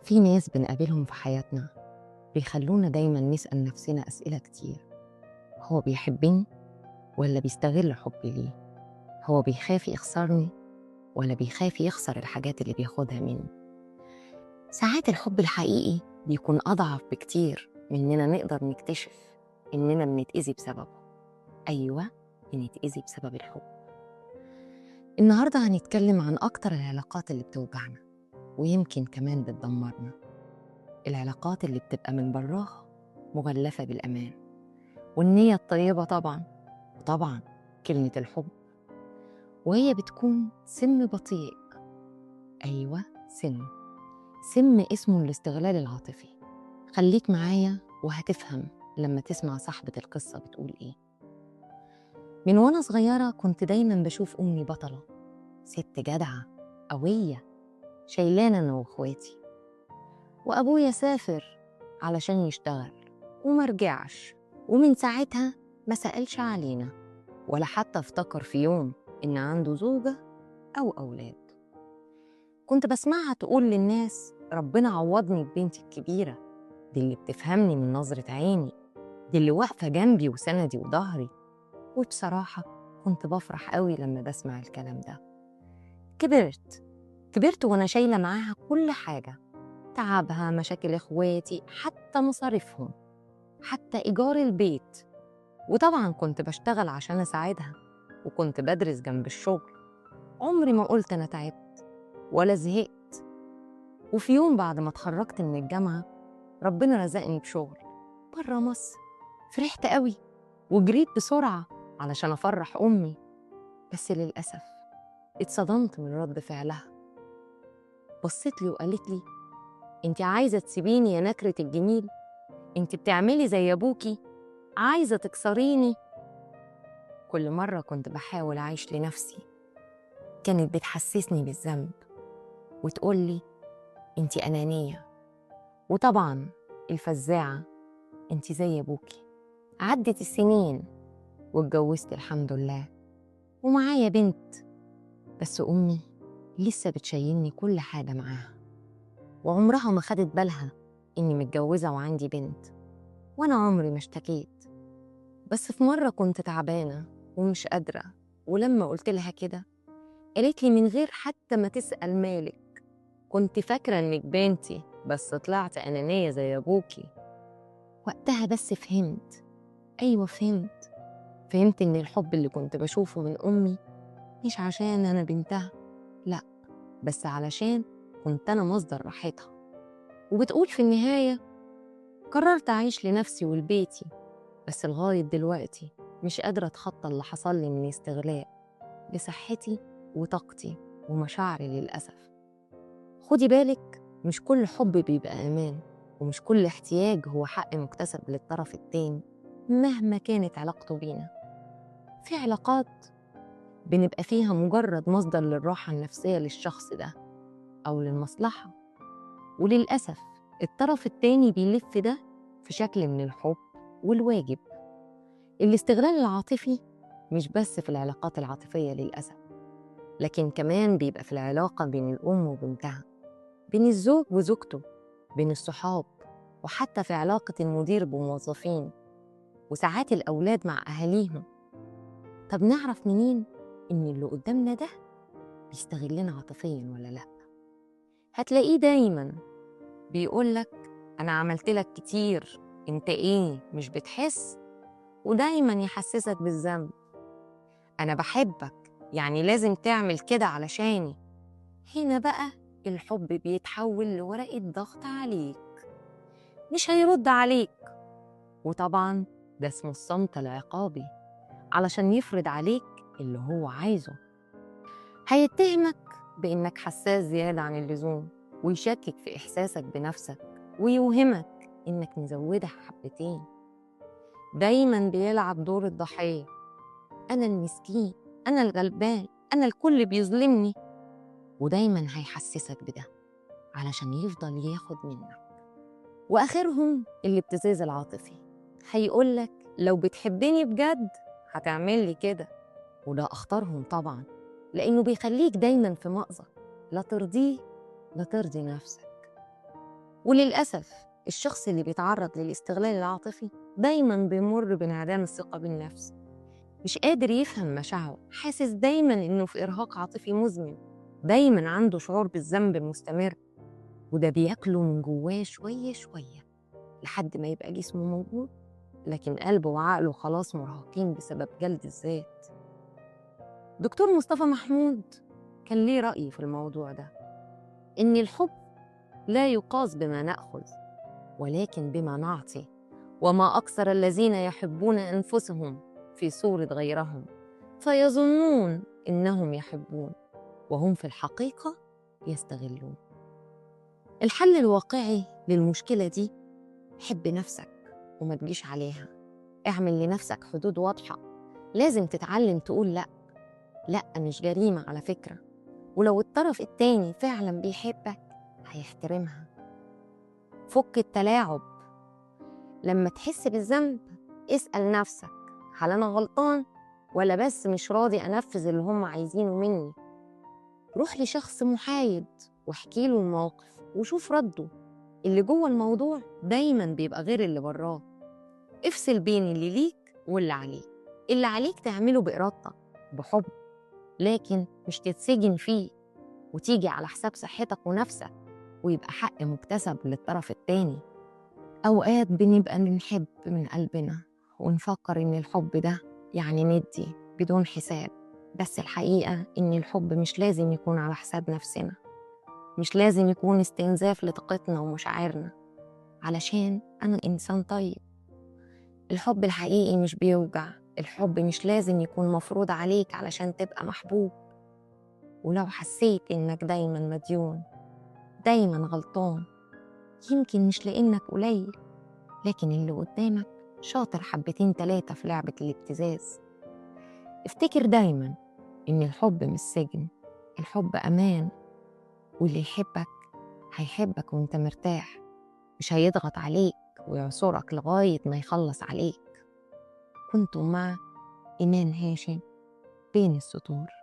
في ناس بنقابلهم في حياتنا بيخلونا دايما نسأل نفسنا أسئلة كتير. هو بيحبني ولا بيستغل حبي ليه؟ هو بيخاف يخسرني ولا بيخاف يخسر الحاجات اللي بياخدها مني؟ ساعات الحب الحقيقي بيكون أضعف بكتير من إننا نقدر نكتشف إننا بنتأذي بسببه. أيوة، بنتأذي بسبب الحب. النهاردة هنتكلم عن أكتر العلاقات اللي بتوجعنا ويمكن كمان بتدمرنا، العلاقات اللي بتبقى من براها مغلفة بالأمان والنية الطيبة طبعا، وطبعا كلمة الحب، وهي بتكون سم بطيء. أيوة، سم اسمه الاستغلال العاطفي. خليك معايا وهتفهم لما تسمع صاحبة القصة بتقول إيه. من وأنا صغيرة كنت دايما بشوف أمي بطلة، ست جدعة قوية شايلانا أنا وإخواتي، وأبويا سافر علشان يشتغل ومرجعش، ومن ساعتها ما سألش علينا ولا حتى افتكر في يوم إن عنده زوجة أو أولاد. كنت بسمعها تقول للناس ربنا عوضني ببنتي الكبيرة، دي اللي بتفهمني من نظرة عيني، دي اللي واقفة جنبي وسندي وظهري. وبصراحة كنت بفرح قوي لما بسمع الكلام ده. كبرت وأنا شايلة معاها كل حاجة، تعبها، مشاكل إخواتي، حتى مصاريفهم، حتى إيجار البيت. وطبعا كنت بشتغل عشان أساعدها، وكنت بدرس جنب الشغل. عمري ما قلت أنا تعبت ولا زهقت. وفي يوم بعد ما اتخرجت من الجامعة ربنا رزقني بشغل برا مصر. فرحت قوي وجريت بسرعة علشان أفرح أمي، بس للأسف اتصدمت من رد فعلها. بصت لي وقالت لي انت عايزة تسيبيني يا نكرة الجميل؟ انت بتعملي زي أبوكي، عايزة تكسريني؟ كل مرة كنت بحاول أعيش لنفسي كانت بتحسسني بالذنب وتقولي انتي أنانية. وطبعا الفزاعة، انتي زي أبوكي. عدت السنين واتجوزت الحمد لله ومعايا بنت، بس أمي لسه بتشيلني كل حاجة معاها، وعمرها ما خدت بالها إني متجوزة وعندي بنت، وأنا عمري ما اشتكيت. بس في مرة كنت تعبانة ومش قادرة، ولما قلت لها كده قالت لي من غير حتى ما تسأل مالك، كنت فاكرة إنك بنتي بس طلعت أنانية زي أبوكي. وقتها بس فهمت، أيوة فهمت إن الحب اللي كنت بشوفه من أمي مش عشان أنا بنتها، لأ، بس علشان كنت أنا مصدر راحتها. وبتقول في النهاية قررت أعيش لنفسي ولبيتي، بس لغاية دلوقتي مش قادرة أتخطى اللي حصل لي من استغلال لصحتي وطاقتي ومشاعري للأسف. خدي بالك، مش كل حب بيبقى أمان، ومش كل احتياج هو حق مكتسب للطرف التاني مهما كانت علاقته بينا. في علاقات بنبقى فيها مجرد مصدر للراحة النفسية للشخص ده أو للمصلحة، وللأسف الطرف التاني بيلف ده في شكل من الحب والواجب. الاستغلال العاطفي مش بس في العلاقات العاطفية للأسف، لكن كمان بيبقى في العلاقة بين الأم وبنتها، بين الزوج وزوجته، بين الصحاب، وحتى في علاقة المدير بموظفين، وساعات الأولاد مع أهاليهم. طب نعرف منين إن اللي قدامنا ده بيستغلنا عاطفياً ولا لأ؟ هتلاقيه دايماً بيقولك أنا عملت لك كتير، أنت إيه مش بتحس؟ ودايماً يحسسك بالذنب، أنا بحبك يعني لازم تعمل كده علشاني. هنا بقى الحب بيتحول لورقة ضغط عليك، مش هيرد عليك. وطبعاً ده اسمه الصمت العقابي، علشان يفرض عليك اللي هو عايزه. هيتهمك بإنك حساس زيادة عن اللزوم، ويشكك في إحساسك بنفسك، ويوهمك إنك مزودها حبتين. دايماً بيلعب دور الضحية، أنا المسكين، أنا الغلبان، أنا الكل بيظلمني. ودايماً هيحسسك بده علشان يفضل ياخد منك. وآخرهم الابتزاز العاطفي، هيقولك لو بتحبني بجد هتعملي كده. وده أخطرهم طبعاً، لأنه بيخليك دايماً في مأزق، لا ترضيه لا ترضي نفسك. وللأسف الشخص اللي بيتعرض للاستغلال العاطفي دايما بيمر بانعدام الثقة بالنفس، مش قادر يفهم مشاعره، حاسس دايما إنه في إرهاق عاطفي مزمن، دايما عنده شعور بالذنب مستمر، وده بياكله من جواه شوية شوية لحد ما يبقى جسمه موجود لكن قلبه وعقله خلاص مرهقين بسبب جلد الذات. دكتور مصطفى محمود كان ليه رأي في الموضوع ده، إن الحب لا يقاس بما نأخذ ولكن بما نعطي، وما أكثر الذين يحبون أنفسهم في صورة غيرهم فيظنون إنهم يحبون وهم في الحقيقة يستغلون. الحل الواقعي للمشكلة دي: حب نفسك وما تجيش عليها، اعمل لنفسك حدود واضحة، لازم تتعلم تقول لأ. لأ مش جريمة على فكرة، ولو الطرف التاني فعلا بيحبك هيحترمها. فك التلاعب، لما تحس بالذنب اسأل نفسك: هل أنا غلطان ولا بس مش راضي أنفذ اللي هم عايزينه مني؟ روح لشخص محايد واحكي له الموقف وشوف رده، اللي جوه الموضوع دايما بيبقى غير اللي براه. افصل بين اللي ليك واللي عليك، اللي عليك تعمله بإرادتك بحب، لكن مش تتسجن فيه وتيجي على حساب صحتك ونفسك ويبقى حق مكتسب للطرف التاني. أوقات بنبقى بنحب من قلبنا ونفكر إن الحب ده يعني ندي بدون حساب، بس الحقيقة إن الحب مش لازم يكون على حساب نفسنا، مش لازم يكون استنزاف لطاقتنا ومشاعرنا علشان أنا إنسان طيب. الحب الحقيقي مش بيوجع، الحب مش لازم يكون مفروض عليك علشان تبقى محبوب. ولو حسيت إنك دايما مديون، دايما غلطان، يمكن مش لإنك قليل، لكن اللي قدامك شاطر حبتين تلاتة في لعبة الابتزاز. افتكر دايما إن الحب مش سجن، الحب أمان، واللي يحبك هيحبك وانت مرتاح، مش هيضغط عليك ويعصرك لغاية ما يخلص عليك. كنت مع إيمان هاشم، بين السطور.